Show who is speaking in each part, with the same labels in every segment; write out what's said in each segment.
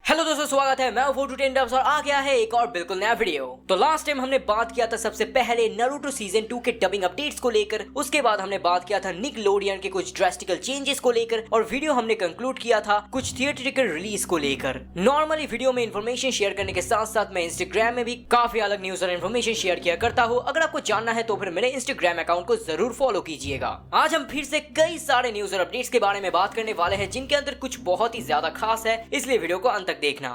Speaker 1: Hello दोस्तों, स्वागत है। मैं हूं 4 और आ गया है एक और बिल्कुल नया वीडियो। तो लास्ट टाइम हमने बात किया था सबसे पहले नारुतो सीजन 2 के डबिंग अपडेट्स को लेकर। उसके बाद हमने बात किया था निकलोडियन के कुछ ड्रास्टिकल चेंजेस को लेकर और वीडियो हमने कंक्लूड किया था कुछ थिएट्रिकल रिलीज को लेकर। नॉर्मली वीडियो में इन्फॉर्मेशन शेयर करने के साथ साथ मैं इंस्टाग्राम में भी काफी अलग न्यूज और इन्फॉर्मेशन शेयर किया करता हूँ। अगर आपको जानना है तो फिर मेरे इंस्टाग्राम अकाउंट को जरूर फॉलो कीजिएगा। आज हम फिर से कई सारे न्यूज और अपडेट्स के बारे में बात करने वाले हैं जिनके अंदर कुछ बहुत ही ज्यादा खास है, इसलिए वीडियो को अंत तक देखना।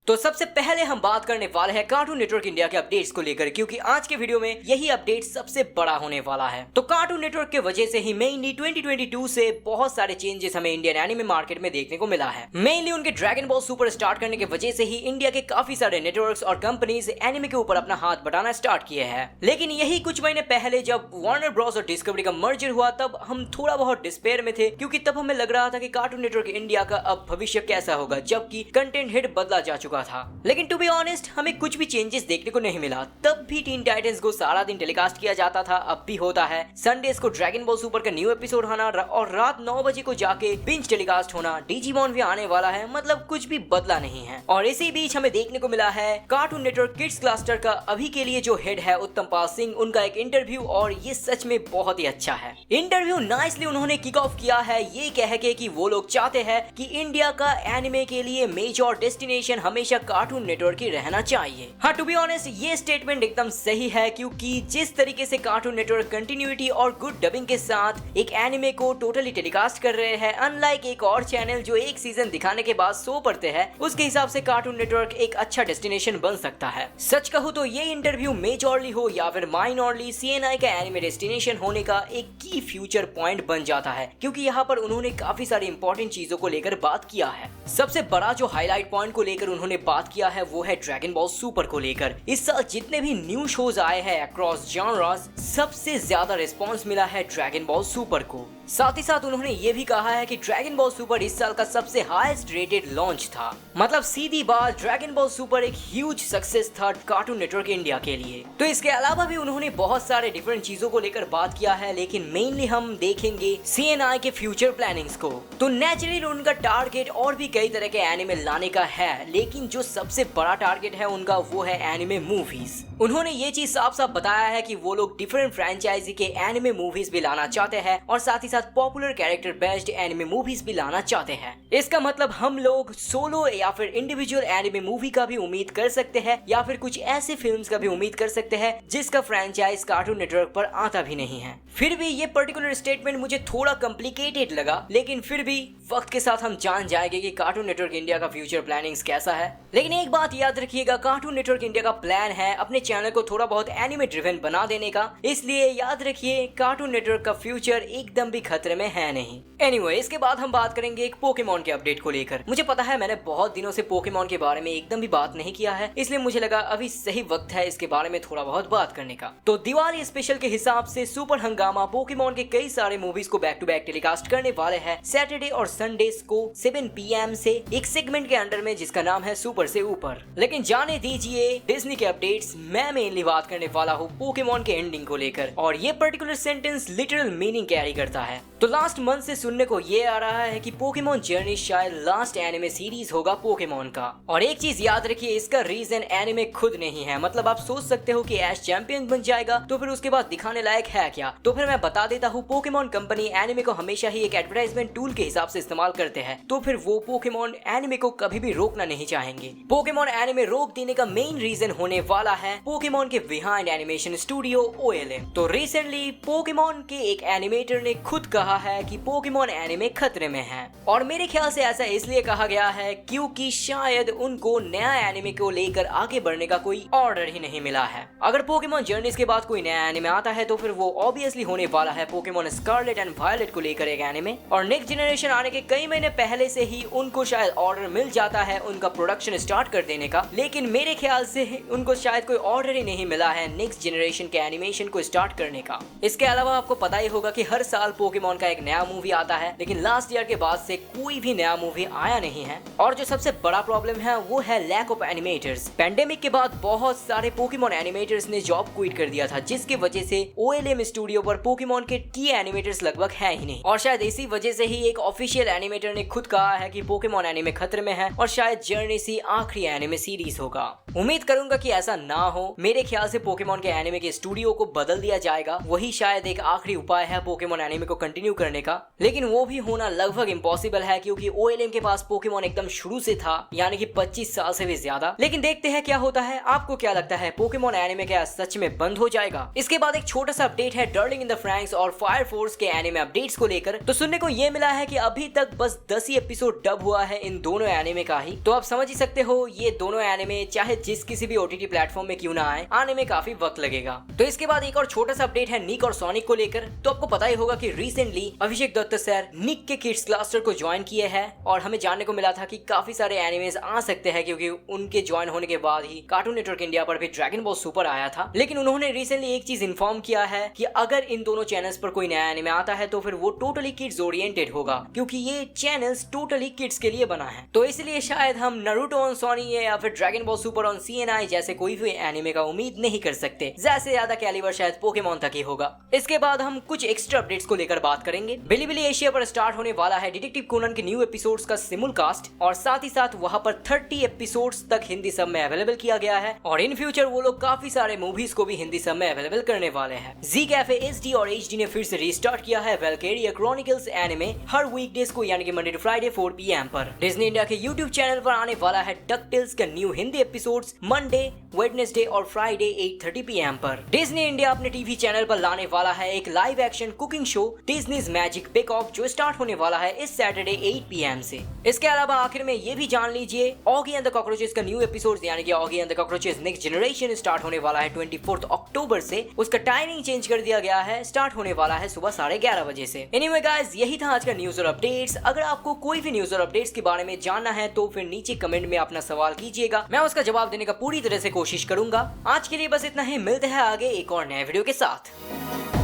Speaker 1: तो सबसे पहले हम बात करने वाले हैं कार्टून नेटवर्क इंडिया के अपडेट्स को लेकर, क्योंकि आज के वीडियो में यही अपडेट सबसे बड़ा होने वाला है। तो कार्टून नेटवर्क के वजह से ही मेनली 2022 से बहुत सारे चेंजेस हमें इंडियन एनिमे मार्केट में देखने को मिला है। मेनली उनके ड्रैगन बॉल सुपर स्टार्ट करने की वजह से ही इंडिया के काफी सारे नेटवर्क्स और कंपनीज एनिमे के ऊपर अपना हाथ बटाना स्टार्ट किए हैं। लेकिन यही कुछ महीने पहले जब वार्नर ब्रॉस और डिस्कवरी का मर्जर हुआ तब हम थोड़ा बहुत डिस्पेयर में थे, क्योंकि तब हमें लग रहा था कि कार्टून नेटवर्क इंडिया का अब भविष्य कैसा होगा, जबकि कंटेंट हिट बदला जा चुका था। लेकिन टू बी ऑनेस्ट हमें कुछ भी चेंजेस देखने को नहीं मिला। तब भी टीन टाइटंस को सारा दिन टेलीकास्ट किया जाता था, अब भी होता है। संडेज को ड्रैगन बॉल सुपर का न्यू एपिसोड आना और रात 9 बजे को जाके बिंज टेलीकास्ट होना। डिजिमॉन भी आने वाला है, मतलब कुछ भी बदला नहीं है। और इसी बीच हमें देखने को मिला है कार्टून नेटवर्क किड्स क्लस्टर का अभी के लिए जो हेड है उत्तम पाल सिंह, उनका एक इंटरव्यू, और ये सच में बहुत ही अच्छा है। इंटरव्यू नाइसली उन्होंने किक ऑफ किया है ये कह के कि वो लोग चाहते हैं कि इंडिया का एनिमे के लिए मेजर डेस्टिनेशन हमेशा कार्टून नेटवर्क ही रहना चाहिए। हाँ, टू बी ऑनेस्ट ये स्टेटमेंट एकदम सही है, क्योंकि जिस तरीके से कार्टून नेटवर्क कंटिन्यूटी और गुड डबिंग के साथ एक एनिमे को टोटली टेलीकास्ट कर रहे हैं, अनलाइक एक और चैनल जो एक सीजन दिखाने के बाद सो पड़ते हैं, उसके हिसाब से कार्टून नेटवर्क एक अच्छा डेस्टिनेशन बन सकता है। सच कहूँ तो ये इंटरव्यू मेजॉरली हो या फिर माइनॉरली CNI का एनिमे डेस्टिनेशन होने का एक की फ्यूचर पॉइंट बन जाता है, क्योंकि यहाँ पर उन्होंने काफी सारी इंपॉर्टेंट चीजों को लेकर बात किया है। सबसे बड़ा जो हाईलाइट पॉइंट को लेकर उन्होंने बात किया है वो है ड्रैगन बॉल सुपर को लेकर। इस साल जितने भी न्यू शोज आए हैं अक्रॉस जॉनरास, सबसे ज्यादा रिस्पांस मिला है ड्रैगन बॉल सुपर को। साथ ही साथ उन्होंने ये भी कहा है कि ड्रैगन बॉल सुपर इस साल का सबसे हाईएस्ट रेटेड लॉन्च था। मतलब सीधी बात, ड्रैगन बॉल सुपर एक ह्यूज सक्सेस था कार्टून नेटवर्क इंडिया के लिए। तो इसके अलावा भी उन्होंने बहुत सारे डिफरेंट चीजों को लेकर बात किया है, लेकिन मेनली हम देखेंगे CNI के फ्यूचर प्लानिंग्स को। तो नेचुरली उनका टारगेट और भी कई तरह के एनिमे लाने का है, लेकिन जो सबसे बड़ा टारगेट है उनका वो है एनिमे मूवीज। उन्होंने ये चीज साफ साफ बताया है कि वो लोग डिफरेंट फ्रेंचाइजी के एनिमे मूवीज भी लाना चाहते हैं और साथ ही साथ popular character based anime movies भी लाना चाहते हैं। इसका मतलब हम लोग सोलो या फिर इंडिविजुअल एनिमे मूवी का भी उम्मीद कर सकते हैं, या फिर कुछ ऐसे फिल्म्स का भी उम्मीद कर सकते हैं जिसका फ्रेंचाइज कार्टून नेटवर्क पर आता भी नहीं है। फिर भी ये पर्टिकुलर स्टेटमेंट मुझे थोड़ा कॉम्प्लिकेटेड लगा, लेकिन फिर भी वक्त के साथ हम जान जाएंगे कि कार्टून नेटवर्क इंडिया का फ्यूचर प्लानिंग्स कैसा है। लेकिन एक बात याद रखिएगा, कार्टून नेटवर्क इंडिया का प्लान है अपने चैनल को थोड़ा बहुत एनिमे ड्रिवन बना देने का, इसलिए याद रखिए कार्टून नेटवर्क का फ्यूचर एकदम भी खतरे में है नहीं। एनीवे, इसके बाद हम बात करेंगे एक पोकेमॉन के अपडेट को लेकर। मुझे पता है मैंने बहुत दिनों से पोकेमॉन के बारे में एकदम भी बात नहीं किया है, इसलिए मुझे लगा अभी सही वक्त है इसके बारे में थोड़ा बहुत बात करने का। तो दिवाली स्पेशल के हिसाब से सुपर हंगामा पोकेमॉन के कई सारे मूवीज को बैक टू बैक टेलीकास्ट करने वाले हैं सैटरडे और संडेज को 7 PM से एक सेगमेंट के अंडर में जिसका नाम है सुपर से ऊपर। लेकिन जाने दीजिए डिज्नी के अपडेट्स, मैं मेनली बात करने वाला हूँ पोकेमॉन के एंडिंग को लेकर, और ये particular sentence literal meaning carry करता है। तो लास्ट मंथ से सुनने को ये आ रहा है कि पोकेमॉन जर्नी शायद लास्ट एनिमे सीरीज होगा पोकेमॉन का। और एक चीज याद रखिए, इसका रीजन एनिमे खुद नहीं है। मतलब आप सोच सकते हो कि ऐश चैंपियन बन जाएगा तो फिर उसके बाद दिखाने लायक है क्या? तो फिर मैं बता देता हूँ, पोकेमॉन कंपनी एनिमे को हमेशा ही एक एडवर्टाइजमेंट टूल के हिसाब से इस्तेमाल करते हैं, तो फिर वो पोकेमॉन एनिमे को कभी भी रोकना नहीं चाहेंगे। पोकेमॉन एनिमे रोक देने का मेन रीजन होने वाला है पोकेमॉन के बिहाइंड एनिमेशन स्टूडियो OLM। तो रिसेंटली पोकेमॉन के एक एनिमेटर ने खुद कहा है कि पोकेमॉन एनिमे खतरे में है, और मेरे ख्याल से ऐसा इसलिए कहा गया है क्योंकि शायद उनको नया एनिमे को लेकर आगे बढ़ने का कोई ऑर्डर ही नहीं मिला है। अगर पोकेमॉन जर्नीज के बाद कोई नया एनिमे आता है तो फिर वो ऑब्वियसली होने वाला है पोकेमॉन स्कारलेट एंड वायलेट को लेकर एक एनिमे, और नेक्स्ट जनरेशन आने के कई महीने पहले से ही उनको शायद ऑर्डर मिल जाता है उनका प्रोडक्शन प्रोडक्शन स्टार्ट कर देने का, लेकिन मेरे ख्याल से उनको शायद कोई ऑर्डर ही नहीं मिला है नेक्स्ट जनरेशन के एनिमेशन को स्टार्ट करने का। इसके अलावा आपको पता ही होगा कि हर साल पोकेमॉन का एक नया मूवी आता है, लेकिन लास्ट ईयर के बाद से कोई भी नया मूवी आया नहीं है। और जो सबसे बड़ा प्रॉब्लम है वो है लैक ऑफ एनिमेटर्स। पेंडेमिक के बाद बहुत सारे पोकेमॉन एनिमेटर्स ने जॉब क्विट कर दिया था, जिसकी वजह से OLM स्टूडियो पर पोकेमॉन के की एनिमेटर्स लगभग है ही नहीं। और शायद इसी वजह से ही एक ऑफिशियल एनिमेटर ने खुद कहा है कि पोकेमॉन एनिमे खतरे में है और शायद जर्नी सी आखिरी एनिमे सीरीज होगा। उम्मीद करूंगा कि ऐसा ना हो। मेरे ख्याल से पोकेमॉन के एनिमे के स्टूडियो को बदल दिया जाएगा, वही शायद एक आखिरी उपाय है पोकेमॉन एनिमे को कंटिन्यू करने का, लेकिन वो भी होना लगभग इम्पॉसिबल है क्योंकि OLM के पास पोकेमॉन एकदम शुरू से था, यानी कि 25 साल से भी ज्यादा। लेकिन देखते हैं क्या होता है। आपको क्या लगता है, पोकेमॉन एनिमे क्या सच में बंद हो जाएगा? इसके बाद एक छोटा सा अपडेट है डर्लिंग इन द फ्रैंक्स और फायर फोर्स के एनिमे अपडेट्स को लेकर। तो सुनने को ये मिला है कि अभी तक बस 10 ही एपिसोड डब हुआ है इन दोनों एनिमे का ही। तो आप समझ ही सकते हो ये दोनों एनिमे चाहे जिस किसी भी OTT प्लेटफॉर्म में क्यों ना आए, आने में काफी वक्त लगेगा। तो इसके बाद एक और छोटा सा अपडेट है निक और सोनिक को लेकर। तो आपको पता ही होगा कि रिसेंटली अभिषेक दत्त सर निक के किड्स क्लस्टर को ज्वाइन किए हैं और हमें जानने को मिला था कि काफी सारे एनिमेज आ सकते हैं क्योंकि उनके ज्वाइन होने के बाद ही कार्टून नेटवर्क इंडिया पर भी ड्रैगन बॉल सुपर आया था। लेकिन उन्होंने रिसेंटली एक चीज इन्फॉर्म किया है कि अगर इन दोनों चैनल्स पर कोई नया एनिमे आता है तो फिर वो टोटली किड्स ओरिएंटेड होगा, क्योंकि ये चैनल्स टोटली किड्स के लिए बना है। तो इसलिए शायद हम नारुतो ऑन सोनी या फिर dragon ball super on CNI जैसे कोई भी एनिमे का उम्मीद नहीं कर सकते। ज्यादा से ज्यादा कैलिबर शायद पोकेमॉन तक ही होगा। इसके बाद हम कुछ एक्स्ट्रा अपडेट्स को लेकर बात करेंगे। बिलीबिली एशिया पर स्टार्ट होने वाला है डिटेक्टिव कोनन के न्यू एपिसोड्स का सिमुलकास्ट और साथ ही साथ वहां पर 30 एपिसोड्स तक हिंदी सब में अवेलेबल किया गया है और इन फ्यूचर वो लोग काफी सारे मूवीज को भी हिंदी सब में अवेलेबल करने वाले हैं। जी कैफे HD और HD ने फिर से रिस्टार्ट किया है वेलकेरिया क्रॉनिकल्स एनिमे हर वीकडेज को, यानी कि मंडे टू फ्राइडे 4 PM पर। डिज्नी इंडिया के YouTube चैनल पर आने वाला है डकटेल्स का new Hindi episodes Monday, Wednesday और फ्राइडे 8:30 PM पर। डिज्नी इंडिया अपने टीवी चैनल पर लाने वाला है एक live action cooking show Disney's magic bake off, जो स्टार्ट होने वाला है इस सैटरडे 8 PM से। इसके अलावा आखिर में ये भी जान लीजिए ऑगी एंड द कॉकरोचेस का न्यू एपिसोड, यानी कि Oggy and the cockroaches next generation start होने वाला है 24 अक्टूबर से। उसका टाइमिंग चेंज कर दिया गया है, स्टार्ट होने वाला है सुबह 11:30 बजे से। एनीवे गाइस, यही था आज का न्यूज और अपडेट्स। अगर आपको कोई भी न्यूज और अपडेट्स के बारे में जानना है तो फिर नीचे कमेंट में अपना सवाल कीजिएगा, मैं उसका जवाब देने का पूरी तरह से कोशिश करूंगा। आज के लिए बस इतना ही, मिलते हैं आगे एक और नए वीडियो के साथ।